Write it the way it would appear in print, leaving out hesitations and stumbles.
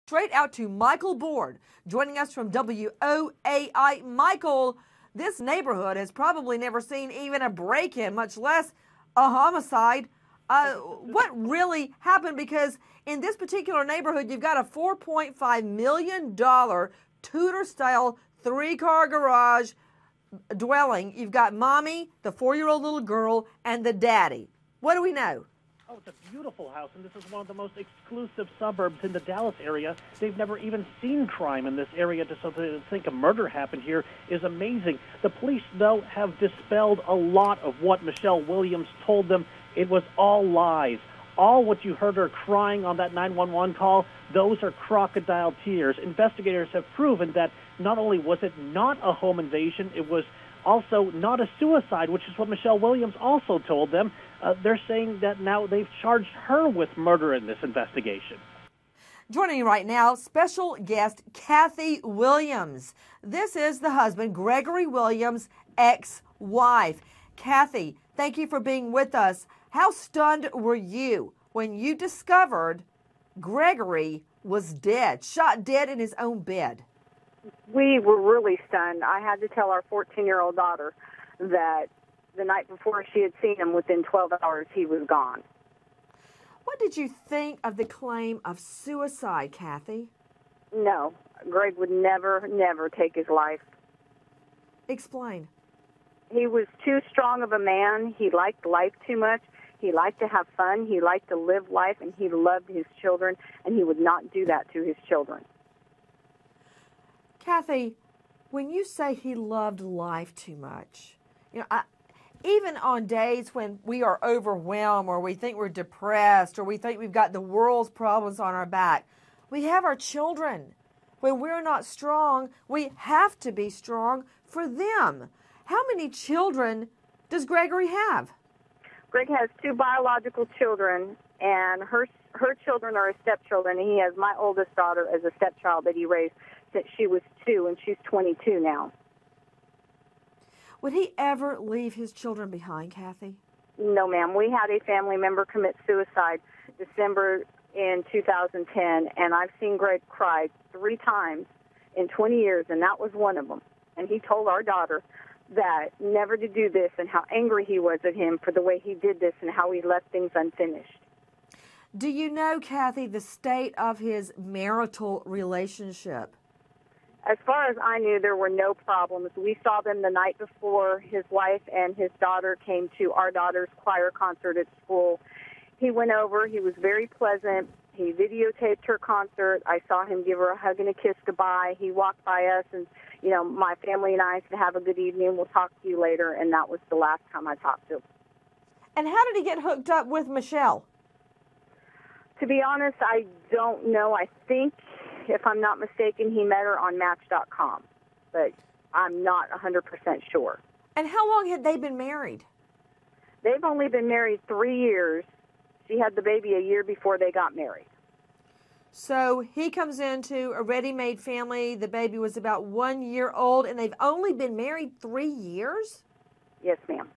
straight out to Michael Board, joining us from WOAI. Michael, this neighborhood has probably never seen even a break-in, much less a homicide. What really happened? Because in this particular neighborhood, you've got a $4.5 million Tudor-style three-car garage dwelling. You've got mommy, the 4-year-old little girl, and the daddy. What do we know? Oh, it's a beautiful house, and this is one of the most exclusive suburbs in the Dallas area. They've never even seen crime in this area, so to think a murder happened here is amazing. The police, though, have dispelled a lot of what Michelle Williams told them. It was all lies. All what you heard her crying on that 911 call, those are crocodile tears. Investigators have proven that not only was it not a home invasion, it was also not a suicide, which is what Michelle Williams also told them. They're saying that now they've charged her with murder in this investigation. Joining me right now, special guest Kathy Williams. This is the husband, Gregory Williams' ex-wife. Kathy, thank you for being with us. How stunned were you when you discovered Gregory was dead, shot dead in his own bed? We were really stunned. I had to tell our 14-year-old daughter that the night before she had seen him, within 12 hours, he was gone. What did you think of the claim of suicide, Kathy? No, Greg would never take his life. Explain. He was too strong of a man. He liked life too much. He liked to have fun. He liked to live life, and he loved his children, and he would not do that to his children. Kathy, when you say he loved life too much, even on days when we are overwhelmed or we think we're depressed or we think we've got the world's problems on our back, we have our children. When we're not strong, we have to be strong for them. How many children does Gregory have? Greg has 2 biological children, and her children are his stepchildren, and he has my oldest daughter as a stepchild that he raised since she was 2, and she's 22 now. Would he ever leave his children behind, Kathy? No, ma'am. We had a family member commit suicide December in 2010, and I've seen Greg cry 3 times in 20 years, and that was one of them. And he told our daughter that never to do this and how angry he was at him for the way he did this and how he left things unfinished. Do you know, Kathy, the state of his marital relationship? As far as I knew, there were no problems. We saw them the night before his wife and his daughter came to our daughter's choir concert at school. He went over. He was very pleasant. He videotaped her concert. I saw him give her a hug and a kiss goodbye. He walked by us and, my family and I said, have a good evening. We'll talk to you later. And that was the last time I talked to him. And how did he get hooked up with Michelle? To be honest, I don't know. I think, if I'm not mistaken, he met her on Match.com. But I'm not 100% sure. And how long had they been married? They've only been married 3 years. She had the baby a year before they got married. So he comes into a ready-made family. The baby was about 1 year old, and they've only been married 3 years? Yes, ma'am.